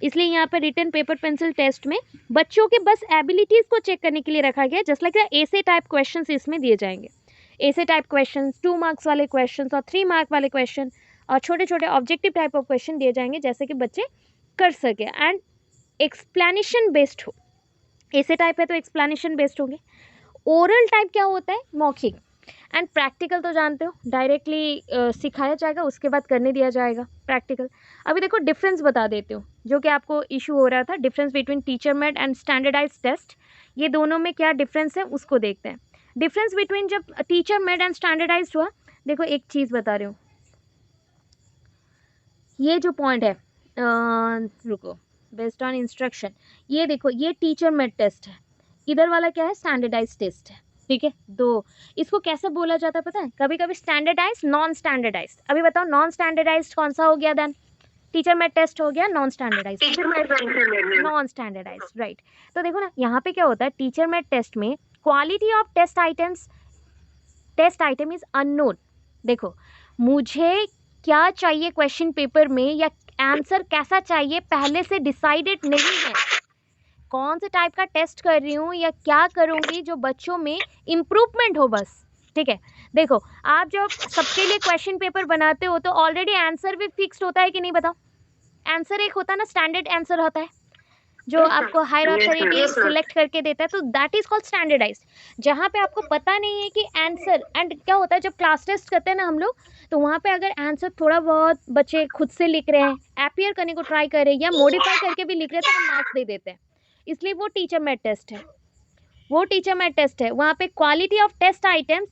इसलिए यहाँ पर रिटन पेपर पेंसिल टेस्ट में बच्चों के बस एबिलिटीज़ को चेक करने के लिए रखा गया, जस्ट लाइक ऐसे टाइप क्वेश्चन इसमें दिए जाएंगे। ऐसे टाइप क्वेश्चन 2 मार्क्स वाले क्वेश्चन और 3 मार्क वाले क्वेश्चन और छोटे छोटे ऑब्जेक्टिव टाइप ऑफ क्वेश्चन दिए जाएंगे जैसे कि बच्चे कर सके, एंड एक्सप्लेनेशन बेस्ड हो। ऐसे टाइप है तो एक्सप्लेनेशन बेस्ड होंगे। ओरल टाइप क्या होता है, मौखिक। एंड प्रैक्टिकल तो जानते हो डायरेक्टली सिखाया जाएगा, उसके बाद करने दिया जाएगा प्रैक्टिकल। अभी देखो डिफरेंस बता देती हूँ, जो कि आपको इशू हो रहा था, difference between teacher made and standardize test. ये दोनों में क्या डिफरेंस है उसको देखते हैं। डिफरेंस बिटवीन जब टीचर मेड एंड स्टैंडर्डाइज हुआ, देखो एक चीज़ बता रही हूँ, ये जो पॉइंट है रुको, बेस्ड ऑन इंस्ट्रक्शन, ये देखो ये टीचर मेड टेस्ट है, इधर वाला क्या है, स्टैंडर्डाइज टेस्ट है, ठीक है। दो, इसको कैसे बोला जाता है पता है, कभी कभी स्टैंडर्डाइज, नॉन स्टैंडर्डाइज। अभी बताओ नॉन स्टैंडर्डाइज कौन सा हो गया, देन टीचर मेड टेस्ट हो गया, non standardize, non standardize, right. तो देखो ना यहाँ पे क्या होता है, टीचर मेड टेस्ट में quality of test items, test item is unknown. देखो मुझे क्या चाहिए क्वेश्चन पेपर में या आंसर कैसा चाहिए पहले से डिसाइडेड नहीं है। कौन से टाइप का टेस्ट कर रही हूँ या क्या करूँगी जो बच्चों में इम्प्रूवमेंट हो, बस, ठीक है। देखो आप जब सबके लिए क्वेश्चन पेपर बनाते हो तो ऑलरेडी आंसर भी फिक्स्ड होता है कि नहीं, बताओ। आंसर एक होता है ना, स्टैंडर्ड आंसर होता है जो आपको हायर अथॉरिटी सिलेक्ट करके देता है, तो दैट इज कॉल्ड स्टैंडर्डाइज्ड। जहाँ पे आपको पता नहीं है कि आंसर, एंड क्या होता है जब क्लास टेस्ट करते हैं ना हम लोग, तो वहाँ पे अगर आंसर थोड़ा बहुत बच्चे खुद से लिख रहे हैं, एपियर करने को ट्राई कर रहे हैं या मॉडिफाई करके भी लिख रहे हैं, तो हम मार्क्स दे देते हैं। इसलिए वो टीचर मेड टेस्ट है, वो टीचर मेड टेस्ट है। वहाँ पे quality of test items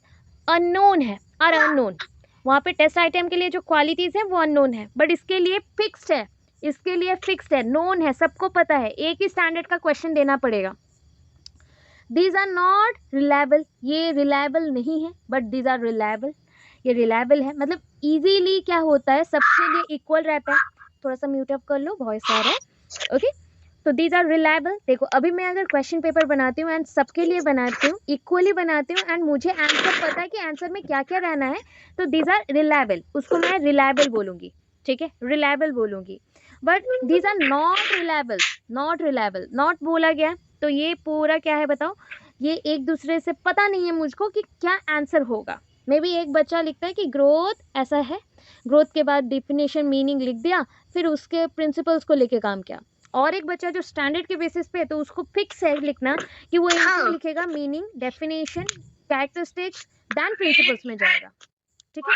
unknown है, और अननोन, वहाँ पे टेस्ट आइटम के लिए जो क्वालिटीज़ हैं वो अननोन है, बट इसके लिए फिक्स्ड है, इसके लिए फिक्स्ड है, नोन है, सबको पता है, एक ही स्टैंडर्ड का क्वेश्चन देना पड़ेगा। दीज आर नॉट रिलायबल, ये रिलायबल नहीं है, बट दीज आर रिलायबल, ये रिलायबल है। मतलब इजीली क्या होता है, सबके लिए इक्वल रहता है। थोड़ा सा म्यूट अप कर लो, वॉइस आ रहा है, ओके। तो दीज आर रिलायबल। देखो अभी मैं अगर क्वेश्चन पेपर बनाती हूँ एंड सबके लिए बनाती हूँ, इक्वली बनाती हूँ, एंड मुझे आंसर पता है कि आंसर में क्या क्या रहना है, तो दीज आर रिलायबल, उसको मैं रिलायबल बोलूँगी, ठीक है, रिलायबल बोलूँगी। But these are not reliable, not reliable, not बोला गया तो ये पूरा क्या है बताओ, ये एक दूसरे से पता नहीं है मुझको कि क्या आंसर होगा। मे बी एक बच्चा लिखता है कि ग्रोथ ऐसा है, ग्रोथ के बाद डिफिनेशन मीनिंग लिख दिया, फिर उसके प्रिंसिपल्स को लेके काम किया। और एक बच्चा जो स्टैंडर्ड के बेसिस पे है तो उसको फिक्स है लिखना कि वो यहाँ लिखेगा meaning, definition, characteristics, then principles में जाएगा, ठीक है।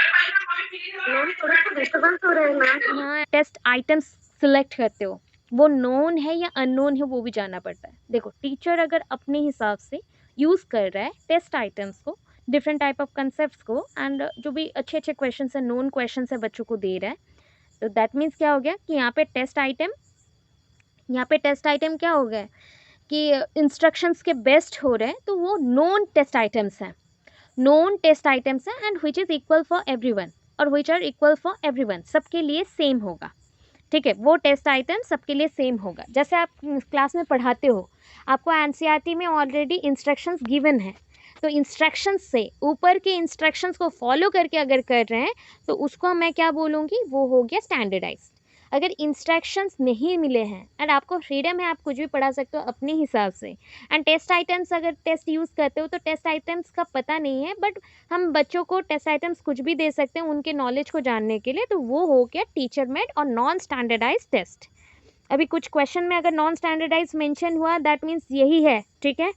हाँ, टेस्ट आइटम्स सिलेक्ट करते हो, वो नोन है या अननोन है वो भी जानना पड़ता है। देखो टीचर अगर अपने हिसाब से यूज़ कर रहा है टेस्ट आइटम्स को, डिफरेंट टाइप ऑफ कंसेप्ट्स को, एंड जो भी अच्छे अच्छे क्वेश्चन है, नोन क्वेश्चन है, बच्चों को दे रहा है, तो दैट मीन्स क्या हो गया कि यहाँ पे टेस्ट आइटम, यहाँ पे टेस्ट आइटम क्या हो गया कि इंस्ट्रक्शंस के बेस्ट हो रहे हैं, तो वो नोन टेस्ट आइटम्स हैं, नोन टेस्ट आइटम्स हैं, and which is equal for everyone, और which are equal for everyone, सबके लिए सेम होगा, ठीक है। वो टेस्ट आइटम सबके लिए सेम होगा। जैसे आप क्लास में पढ़ाते हो, आपको एनसीईआरटी में ऑलरेडी इंस्ट्रक्शंस गिवन है, तो इंस्ट्रक्शंस से ऊपर के इंस्ट्रक्शंस को फॉलो करके अगर कर रहे हैं तो उसको मैं क्या बोलूँगी, वो हो गया स्टैंडर्डाइज्ड। अगर इंस्ट्रक्शंस नहीं मिले हैं एंड आपको फ्रीडम है, आप कुछ भी पढ़ा सकते हो अपने हिसाब से, एंड टेस्ट आइटम्स अगर टेस्ट यूज़ करते हो तो टेस्ट आइटम्स का पता नहीं है, बट हम बच्चों को टेस्ट आइटम्स कुछ भी दे सकते हैं उनके नॉलेज को जानने के लिए, तो वो हो गया टीचर मेड और नॉन स्टैंडर्डाइज टेस्ट। अभी कुछ क्वेश्चन में अगर नॉन स्टैंडर्डाइज मेंशन हुआ, दैट मीन्स यही है, ठीक है।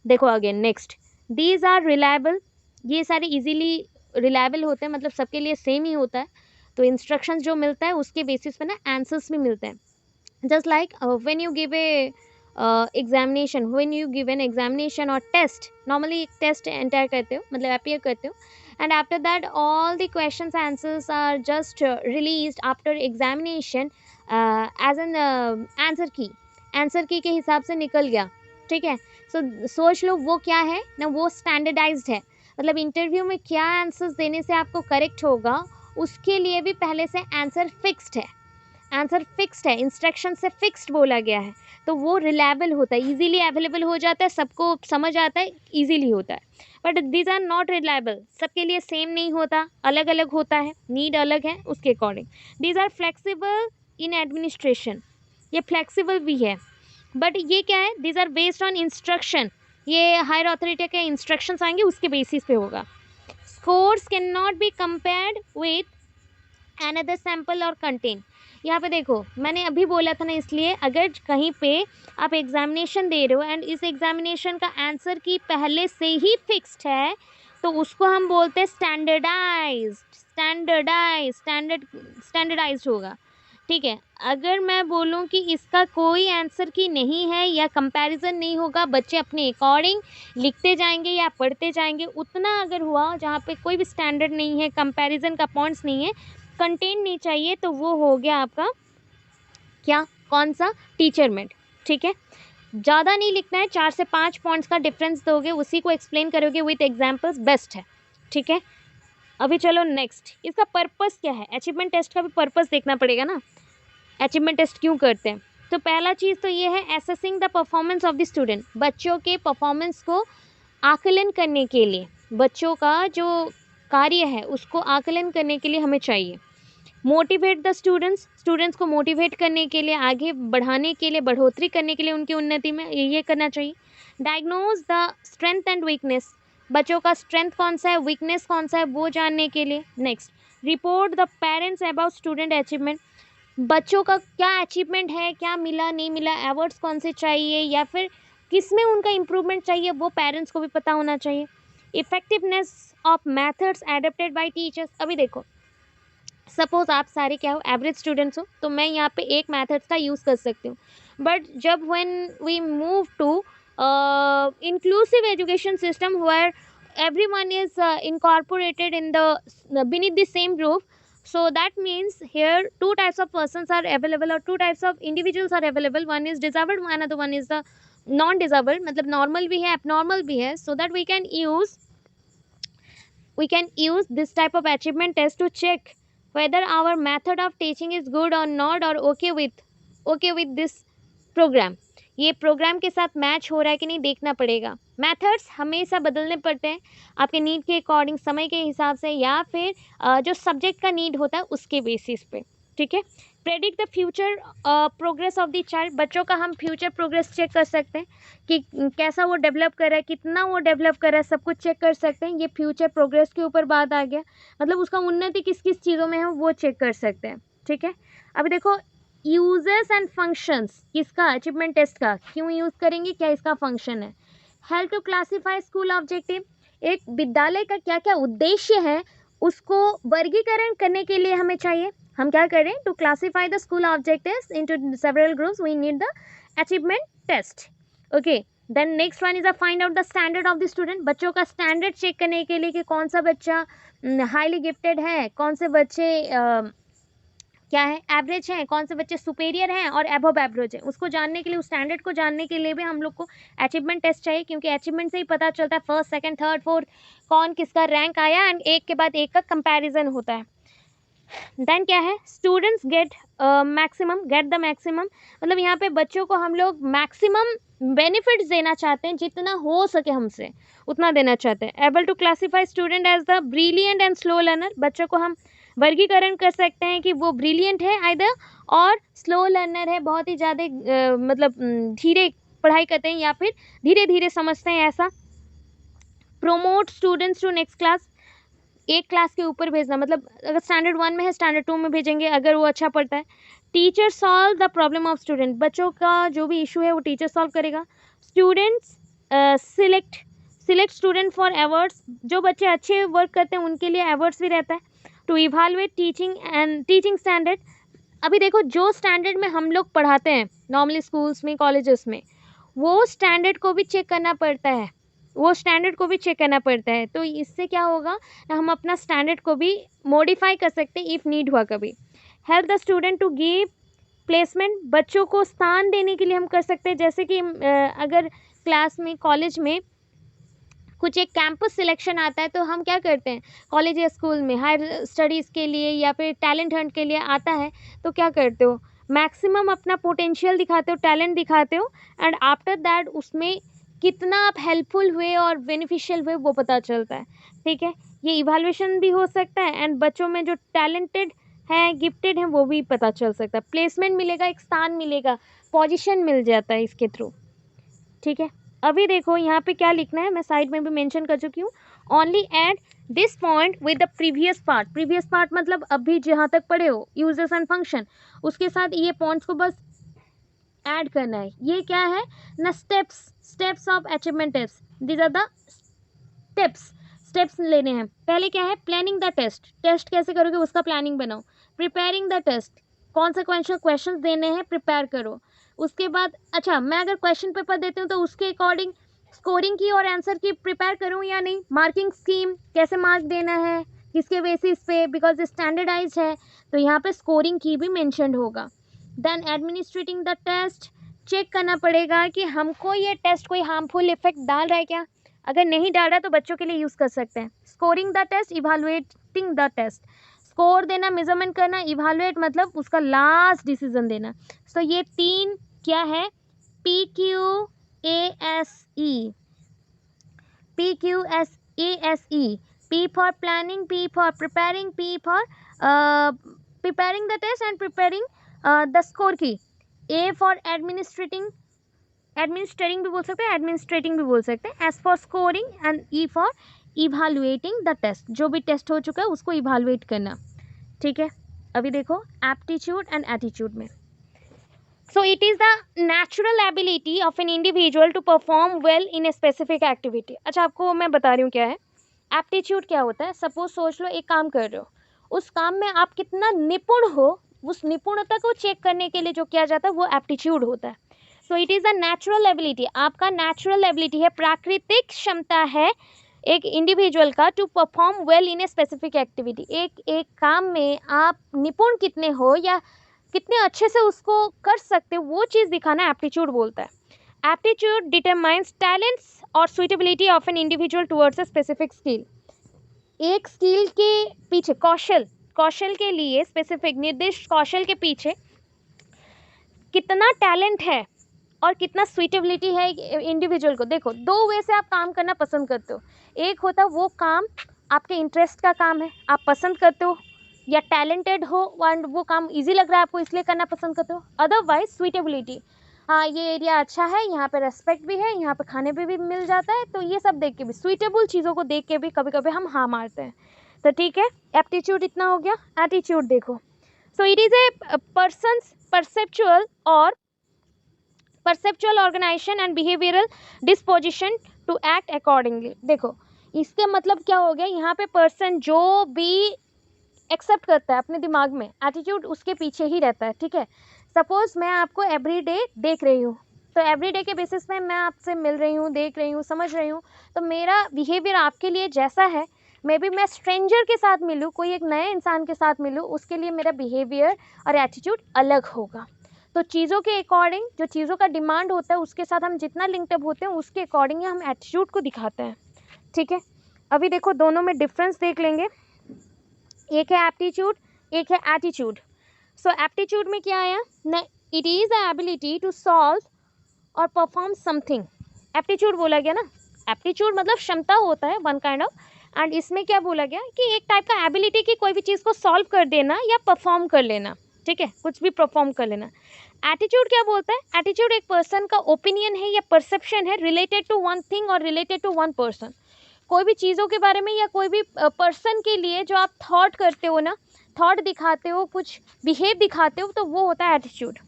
देखो again next, these are reliable, ये सारे इजीली रिलायबल होते हैं, मतलब सबके लिए सेम ही होता है, तो इंस्ट्रक्शंस जो मिलता है उसके बेसिस पे ना आंसर्स भी मिलते हैं। Just like when you give a examination, when you give an examination और टेस्ट, नॉर्मली एक टेस्ट एंटर करते हो, मतलब अपियर करते हो, and after that all the questions answers are just released after examination as an answer key के हिसाब से निकल गया, ठीक है। सो सोच लो वो क्या है ना, वो स्टैंडर्डाइज्ड है, मतलब इंटरव्यू में क्या आंसर्स देने से आपको करेक्ट होगा उसके लिए भी पहले से आंसर फिक्स्ड है, आंसर फिक्स्ड है, इंस्ट्रक्शन से फिक्स्ड बोला गया है, तो वो रिलायबल होता है, इजीली अवेलेबल हो जाता है, सबको समझ आता है, इजीली होता है। But these are not reliable, सबके लिए सेम नहीं होता, अलग अलग होता है, नीड अलग है, उसके according. These are flexible in administration, ये फ्लेक्सिबल भी है, बट ये क्या है, these are based on instruction, ये हायर अथॉरिटी के इंस्ट्रक्शंस आएंगे उसके बेसिस पे होगा। Scores cannot be compared with another sample और कंटेन। यहाँ पे देखो मैंने अभी बोला था ना, इसलिए अगर कहीं पे आप एग्जामिनेशन दे रहे हो एंड इस एग्जामिनेशन का आंसर की पहले से ही फिक्स्ड है तो उसको हम बोलते हैं स्टैंडर्डाइज्ड होगा, ठीक है। अगर मैं बोलूँ कि इसका कोई आंसर की नहीं है या कंपैरिजन नहीं होगा, बच्चे अपने अकॉर्डिंग लिखते जाएंगे या पढ़ते जाएंगे, उतना अगर हुआ जहाँ पे कोई भी स्टैंडर्ड नहीं है, कंपैरिजन का पॉइंट्स नहीं है, कंटेंट नहीं चाहिए, तो वो हो गया आपका क्या, कौन सा, टीचरमेट, ठीक है। ज़्यादा नहीं लिखना है, 4 से 5 पॉइंट्स का डिफरेंस दोगे, उसी को एक्सप्लेन करोगे विथ एग्जाम्पल्स, बेस्ट है, ठीक है। अभी चलो नेक्स्ट, इसका पर्पस क्या है, अचीवमेंट टेस्ट का भी पर्पस देखना पड़ेगा ना, अचीवमेंट टेस्ट क्यों करते हैं। तो पहला चीज़ तो ये है assessing the performance of the student, बच्चों के परफॉर्मेंस को आकलन करने के लिए, बच्चों का जो कार्य है उसको आकलन करने के लिए हमें चाहिए। मोटिवेट द स्टूडेंट्स को मोटिवेट करने के लिए, आगे बढ़ाने के लिए, बढ़ोतरी करने के लिए, उनकी उन्नति में ये करना चाहिए। Diagnose the strength and weakness, बच्चों का स्ट्रेंथ कौन सा है, वीकनेस कौन सा है, वो जानने के लिए। Next, report the parents about student achievement, बच्चों का क्या अचीवमेंट है, क्या मिला नहीं मिला, अवार्ड्स कौन से चाहिए या फिर किस में उनका इम्प्रूवमेंट चाहिए, वो पेरेंट्स को भी पता होना चाहिए। Effectiveness of methods adapted bye teachers, अभी देखो सपोज आप सारे क्या हो, एवरेज स्टूडेंट्स हो, तो मैं यहाँ पे एक मेथड्स का यूज़ कर सकती हूँ, बट जब when we move to inclusive education system where everyone is incorporated in the beneath the same roof, so that means here two types of persons are available or two types of individuals are available, one is disabled, another one is the non disabled, मतलब normal भी है abnormal भी है, so that we can use this type of achievement test to check whether our method of teaching is good or not or okay with this program, ये programme के साथ match हो रहा है कि नहीं देखना पड़ेगा। मेथड्स हमेशा बदलने पड़ते हैं आपके नीड के अकॉर्डिंग, समय के हिसाब से, या फिर जो सब्जेक्ट का नीड होता है उसके बेसिस पे, ठीक है। Predict the future progress of the child, बच्चों का हम फ्यूचर प्रोग्रेस चेक कर सकते हैं कि कैसा वो डेवलप कर रहा है, कितना वो डेवलप कर रहा है, सब कुछ चेक कर सकते हैं। ये फ्यूचर प्रोग्रेस के ऊपर बात आ गया, मतलब उसका उन्नति किस किस चीज़ों में है वो चेक कर सकते हैं, ठीक है। अभी देखो यूजेस एंड फंक्शंस, किसका, अचीवमेंट टेस्ट का क्यों यूज़ करेंगे, क्या इसका फंक्शन है। Help to classify school objective, एक विद्यालय का क्या क्या उद्देश्य है उसको वर्गीकरण करने के लिए हमें चाहिए, हम क्या करें, to classify the school objectives into several groups we need the achievement test, okay. Then next one is a find out the standard of the student, बच्चों का स्टैंडर्ड चेक करने के लिए कि कौन सा बच्चा हाईली गिफ्टेड है, कौन से बच्चे क्या है, एवरेज है, कौन से बच्चे सुपेरियर हैं और अबव एवरेज है, उसको जानने के लिए, उस स्टैंडर्ड को जानने के लिए भी हम लोग को अचीवमेंट टेस्ट चाहिए, क्योंकि अचीवमेंट से ही पता चलता है फर्स्ट सेकंड थर्ड फोर्थ कौन किसका रैंक आया, एंड एक के बाद एक का कंपैरिजन होता है। देन क्या है, स्टूडेंट्स गेट द मैक्सिमम, मतलब यहाँ पे बच्चों को हम लोग मैक्सिमम बेनिफिट्स देना चाहते हैं, जितना हो सके हमसे उतना देना चाहते हैं। Able to classify student as the brilliant and slow learner, बच्चों को हम वर्गीकरण कर सकते हैं कि वो ब्रिलियंट है आइदर और स्लो लर्नर है, बहुत ही ज़्यादा मतलब धीरे पढ़ाई करते हैं या फिर धीरे धीरे समझते हैं, ऐसा। Promote students to next class, एक क्लास के ऊपर भेजना, मतलब अगर स्टैंडर्ड 1 में है स्टैंडर्ड 2 में भेजेंगे अगर वो अच्छा पढ़ता है। Teacher solve the problem of student, बच्चों का जो भी इशू है वो टीचर सॉल्व करेगा। Students select student for awards, जो बच्चे अच्छे वर्क करते हैं उनके लिए अवार्ड्स भी रहता है। टू इवालुएट टीचिंग स्टैंडर्ड, अभी देखो जो स्टैंडर्ड में हम लोग पढ़ाते हैं नॉर्मली स्कूल्स में कॉलेजेस में, वो स्टैंडर्ड को भी चेक करना पड़ता है, तो इससे क्या होगा, हम अपना स्टैंडर्ड को भी मॉडिफाई कर सकते हैं इफ़ नीड हुआ कभी। Help the student to give placement, बच्चों को स्थान देने के लिए हम कर सकते हैं, जैसे कि अगर क्लास में कॉलेज में कुछ एक कैंपस सिलेक्शन आता है तो हम क्या करते हैं, कॉलेज या स्कूल में हायर स्टडीज़ के लिए या फिर टैलेंट हंट के लिए आता है, तो क्या करते हो, मैक्सिमम अपना पोटेंशियल दिखाते हो, टैलेंट दिखाते हो, एंड आफ्टर दैट उसमें कितना आप हेल्पफुल हुए और बेनिफिशियल हुए वो पता चलता है, ठीक है। ये इवैल्यूएशन भी हो सकता है एंड बच्चों में जो टैलेंटेड है, गिफ्टेड है, वो भी पता चल सकता है, प्लेसमेंट मिलेगा, एक स्थान मिलेगा, पोजीशन मिल जाता है इसके थ्रू, ठीक है। अभी देखो यहाँ पे क्या लिखना है, मैं साइड में भी मेंशन कर चुकी हूँ। Only add this point with the previous part. Previous part मतलब अभी जहाँ तक पढ़े हो यूजर्स एंड फंक्शन, उसके साथ ये पॉइंट्स को बस ऐड करना है। ये क्या है ना, steps of achievement test. These are the steps लेने हैं। पहले क्या है, प्लानिंग द टेस्ट कैसे करोगे उसका प्लानिंग बनाओ। Preparing the test, consequential questions देने हैं, प्रिपेयर करो। उसके बाद अच्छा, मैं अगर क्वेश्चन पेपर देती हूँ तो उसके अकॉर्डिंग स्कोरिंग की और आंसर की प्रिपेयर करूँ या नहीं। मार्किंग स्कीम, कैसे मार्क देना है, किसके बेसिस पे, बिकॉज स्टैंडर्डाइज है तो यहाँ पे स्कोरिंग की भी मेंशन होगा। Then administrating the test, check करना पड़ेगा कि हमको ये टेस्ट कोई हार्मफुल इफेक्ट डाल रहा है क्या। अगर नहीं डाल रहा है तो बच्चों के लिए यूज़ कर सकते हैं। Scoring the test, evaluating the test, score देना, मेजरमेंट करना, इवालुएट मतलब उसका लास्ट डिसीजन देना। तो ये 3 क्या है, PQASE, P for planning, P for preparing, P for preparing the test and preparing the score की, A for administrating भी बोल सकते हैं, एडमिनिस्ट्रेटिंग भी बोल सकते हैं, S for scoring and E for evaluating the test। जो भी टेस्ट हो चुका है उसको इवालुएट करना, ठीक है। अभी देखो एप्टीट्यूड एंड एटीट्यूड में, so it is the natural ability of an individual to perform well in a specific activity. अच्छा, आपको मैं बता रही हूँ क्या है एप्टीट्यूड। क्या होता है, सपोज सोच लो एक काम कर रहे हो, उस काम में आप कितना निपुण हो, उस निपुणता को चेक करने के लिए जो किया जाता है वो एप्टीट्यूड होता है। So it is a natural ability, आपका नेचुरल एबिलिटी है, प्राकृतिक क्षमता है एक इंडिविजुअल का to perform well in a specific activity. एक काम में आप निपुण कितने हो या कितने अच्छे से उसको कर सकते हो, वो चीज़ दिखाना एप्टीट्यूड बोलता है। एप्टीट्यूड डिटरमाइंस टैलेंट्स और suitability of an individual towards a specific skill. एक स्किल के पीछे कौशल के लिए स्पेसिफिक निर्दिष्ट कौशल के पीछे कितना टैलेंट है और कितना सुइटेबिलिटी है इंडिविजुअल को। देखो, 2 वे से आप काम करना पसंद करते हो। एक होता है वो काम आपके इंटरेस्ट का काम है, आप पसंद करते हो या टैलेंटेड हो एंड वो काम इजी लग रहा है आपको इसलिए करना पसंद करते हो। अदरवाइज सुइटेबिलिटी, हाँ ये एरिया अच्छा है, यहाँ पे रेस्पेक्ट भी है, यहाँ पे खाने पे भी मिल जाता है, तो ये सब देख के भी, सुइटेबल चीज़ों को देख के भी कभी कभी हम हाँ मारते हैं। तो ठीक है, एप्टीट्यूड इतना हो गया। एटीट्यूड देखो, so it is a person's perceptual organisation and behavioural disposition to act accordingly. देखो इसके मतलब क्या हो गया, यहाँ पे पर्सन जो भी एक्सेप्ट करता है अपने दिमाग में, एटीट्यूड उसके पीछे ही रहता है, ठीक है। सपोज मैं आपको एवरीडे देख रही हूँ, तो एवरीडे के बेसिस पे मैं आपसे मिल रही हूँ, देख रही हूँ, समझ रही हूँ, तो मेरा बिहेवियर आपके लिए जैसा है, मे बी मैं स्ट्रेंजर के साथ मिलूँ, कोई एक नए इंसान के साथ मिलूँ, उसके लिए मेरा बिहेवियर और एटीट्यूड अलग होगा। तो चीज़ों के अकॉर्डिंग, जो चीज़ों का डिमांड होता है उसके साथ हम जितना लिंकअप होते हैं उसके अकॉर्डिंग ही हम एटीट्यूड को दिखाते हैं, ठीक है। अभी देखो दोनों में डिफरेंस देख लेंगे, एक है एप्टीट्यूड, एक है एटीट्यूड। सो एप्टीट्यूड में क्या आया ना, it is a ability to solve और परफॉर्म समथिंग। एप्टीट्यूड बोला गया ना, एप्टीट्यूड मतलब क्षमता होता है वन काइंड ऑफ, एंड इसमें क्या बोला गया कि एक टाइप का एबिलिटी की कोई भी चीज़ को सॉल्व कर देना या परफॉर्म कर लेना, ठीक है, कुछ भी परफॉर्म कर लेना। एटीट्यूड क्या बोलता है, एटीट्यूड एक पर्सन का ओपिनियन है या परसेप्शन है रिलेटेड टू वन थिंग और रिलेटेड टू वन पर्सन। कोई भी चीज़ों के बारे में या कोई भी पर्सन के लिए जो आप थॉट करते हो ना, थॉट दिखाते हो, कुछ बिहेव दिखाते हो, तो वो होता है attitude.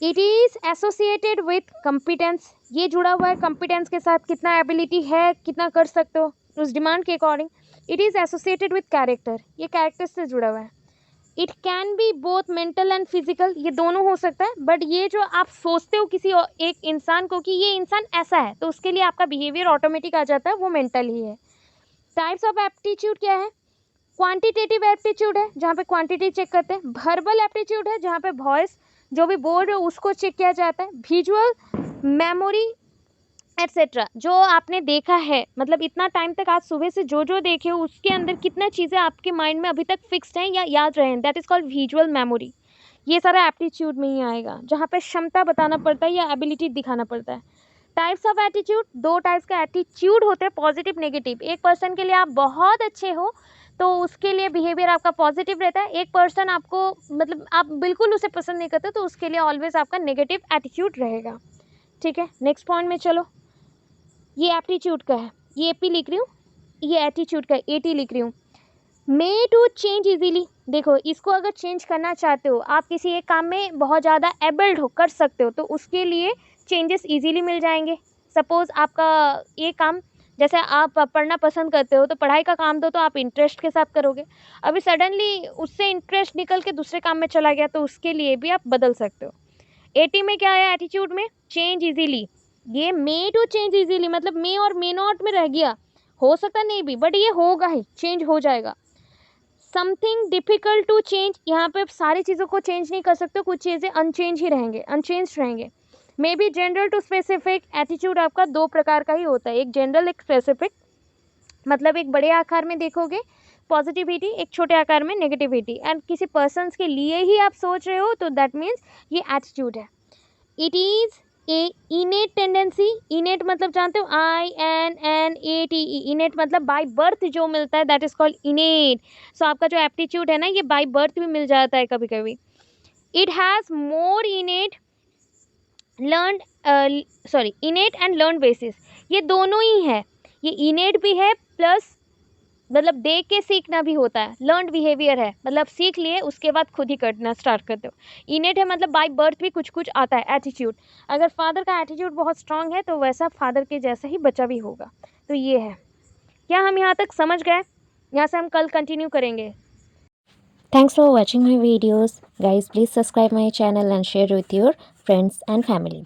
It is associated with competence, ये जुड़ा हुआ है कॉम्पिटेंस के साथ, कितना एबिलिटी है, कितना कर सकते हो उस डिमांड के according. It is associated with character, ये कैरेक्टर से जुड़ा हुआ है। It can be both mental and physical, ये दोनों हो सकता है, बट ये जो आप सोचते हो किसी एक इंसान को कि ये इंसान ऐसा है, तो उसके लिए आपका बिहेवियर ऑटोमेटिक आ जाता है, वो मेंटल ही है। टाइप्स ऑफ एप्टीट्यूड क्या है, क्वांटिटेटिव एप्टीट्यूड है जहाँ पे क्वांटिटी चेक करते हैं, वर्बल एप्टीट्यूड है जहाँ पे वॉइस जो भी बोल रहे हो उसको चेक किया जाता है, विजुअल, मेमोरी एट्सेट्रा, जो आपने देखा है, मतलब इतना टाइम तक आज सुबह से जो जो देखे हो उसके अंदर कितना चीज़ें आपके माइंड में अभी तक फिक्स्ड हैं या याद रहे हैं, that is called visual memory. ये सारा एप्टीट्यूड में ही आएगा, जहाँ पे क्षमता बताना पड़ता है या एबिलिटी दिखाना पड़ता है। टाइप्स ऑफ एटीट्यूड, 2 टाइप्स का एटीट्यूड होते हैं, पॉजिटिव नेगेटिव। एक पर्सन के लिए आप बहुत अच्छे हो तो उसके लिए बिहेवियर आपका पॉजिटिव रहता है, एक पर्सन आपको मतलब आप बिल्कुल उसे पसंद नहीं करते तो उसके लिए ऑलवेज आपका नेगेटिव एटीट्यूड रहेगा, ठीक है। नेक्स्ट पॉइंट में चलो, ये एप्टीट्यूड का है, ये एपी लिख रही हूँ, ये एटीट्यूड का एटी लिख रही हूँ। मे टू चेंज इजीली, देखो इसको अगर चेंज करना चाहते हो, आप किसी एक काम में बहुत ज़्यादा एबल्ड हो कर सकते हो, तो उसके लिए चेंजेस इजीली मिल जाएंगे। सपोज़ आपका ये काम, जैसे आप पढ़ना पसंद करते हो, तो पढ़ाई का काम दो तो आप इंटरेस्ट के साथ करोगे। अभी सडनली उससे इंटरेस्ट निकल के दूसरे काम में चला गया, तो उसके लिए भी आप बदल सकते हो। 80 में क्या है, एटीट्यूड में चेंज इजीली, ये मे टू चेंज इजीली मतलब मे और मे नॉट में रह गया, हो सकता नहीं भी, बट ये होगा ही, चेंज हो जाएगा। समथिंग डिफिकल्ट टू चेंज, यहाँ पे सारी चीज़ों को चेंज नहीं कर सकते, कुछ चीज़ें अनचेंज ही रहेंगे, अनचेंज रहेंगे। May be general to specific, attitude आपका दो प्रकार का ही होता है, एक जनरल एक स्पेसिफिक, मतलब एक बड़े आकार में देखोगे पॉजिटिविटी, एक छोटे आकार में नेगेटिविटी, एंड किसी पर्सन्स के लिए ही आप सोच रहे हो, तो दैट मीन्स ये एटीट्यूड है। इट इज़ ए इनेट टेंडेंसी, इनेट मतलब जानते हो, INNATE, इनेट मतलब बाय बर्थ जो मिलता है, दैट इज कॉल्ड इनेट। सो आपका जो एप्टीट्यूड है ना, ये बाय बर्थ भी मिल जाता है कभी कभी। It has more इनेट learn, इनेट and learn basis, ये दोनों ही है, ये इनेट भी है प्लस मतलब देख के सीखना भी होता है, लर्न बिहेवियर है, मतलब सीख लिए उसके बाद खुद ही करना स्टार्ट करते हो। इनेट है मतलब बाय बर्थ भी कुछ कुछ आता है। एटीट्यूड, अगर फादर का एटीट्यूड बहुत स्ट्रांग है तो वैसा फादर के जैसा ही बच्चा भी होगा। तो ये है, क्या हम यहाँ तक समझ गए? यहाँ से हम कल कंटिन्यू करेंगे। Thanks for watching my videos. Guys, please subscribe my channel and share with your friends and family.